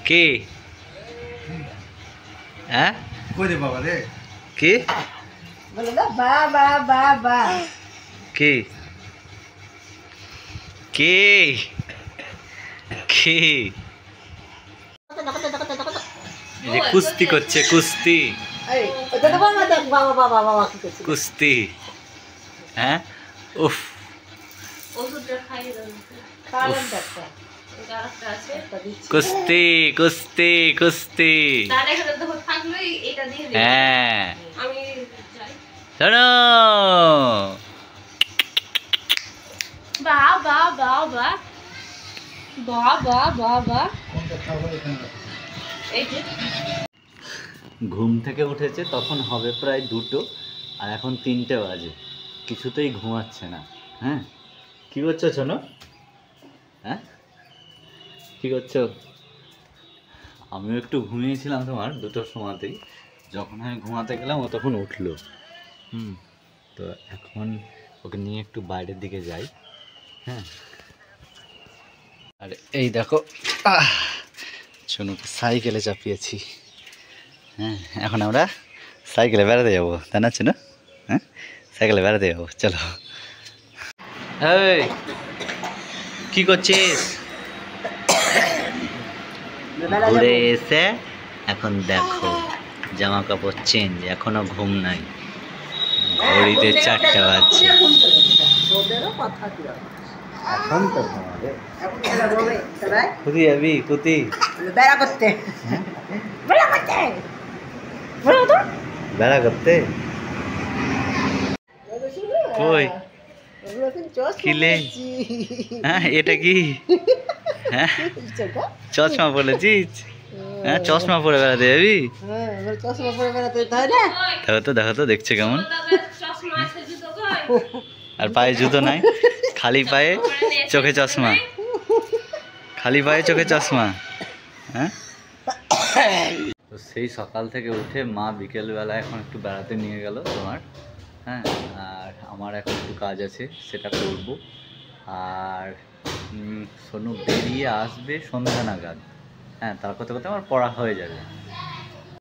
কি হ্যাঁ কই বাবা রে কি বলে না বাবা বাবা কি কি কি এই যে কুস্তি করছে কুস্তি এই ওটা তো বাবা দেখ বাবা বাবা বাবা কি করছে কুস্তি হ্যাঁ উফ ওষুধটা খাইয়ে দাও কারণ দেখো গাছটা আছে কুস্তি কুস্তি কুস্তি তার এখানে তো থাকলোই এটা দিয়ে দিই হ্যাঁ আমি যাই শোনো বাবা বাবা বাবা বাবা এই যে ঘুম থেকে উঠেছে তখন হবে প্রায় 2টো আর এখন 3টে বাজে কিছুতেই ঘুমাচ্ছে না হ্যাঁ কি করছো শোনো হ্যাঁ কি করছো আমিও একটু ঘুমিয়েছিলাম তোমার 2টোর সময়তেই যখন আমি ঘুমাতে গেলাম ও তখন উঠলো তো এখন ওকে নিয়ে একটু বাইরের দিকে যাই হ্যাঁ আর এই দেখো শোনুকে সাইকেলে চাপিয়েছি হ্যাঁ এখন আমরা সাইকেলে বেড়াতে যাবো তাই না শোনো হ্যাঁ সাইকেলে বেড়াতে যাবো চলো এই কি করছিস ঘুরে এসে এখন দেখো জামা কাপড় চেঞ্জ এখনো ঘুম নাই ঘড়িতে 4টা বাজছে ওদেরও কথা কি এখন তো ঘুমাবে এখন এরা বলে সবাই কোথায় যাবি কোথায় বেড়া করতে বেড়া করতে বেড়া তো বেড়া করতে কই কিলে হ্যাঁ এটা কি হ্যাঁ চশমা পরেছিস হ্যাঁ চশমা পরে বেড়াতে যাবি চশমা পরে বেড়াতে তাই না দেখো তো দেখছে কেমন চশমা আছে জুতো কই আর পায়ে জুতো নাই খালি পায়ে চোখে চশমা খালি পায়ে চোখে চশমা হ্যাঁ তো সেই সকাল থেকে উঠে মা বিকেলবেলা এখন একটু বেড়াতে নিয়ে গেল তোমার হ্যাঁ আর আমার এখন একটু কাজ আছে সেটা করব আর সোনু বেরিয়ে আসবে সন্ধ্যা নাগাদ হ্যাঁ তার কথা আমার পড়া হয়ে যাবে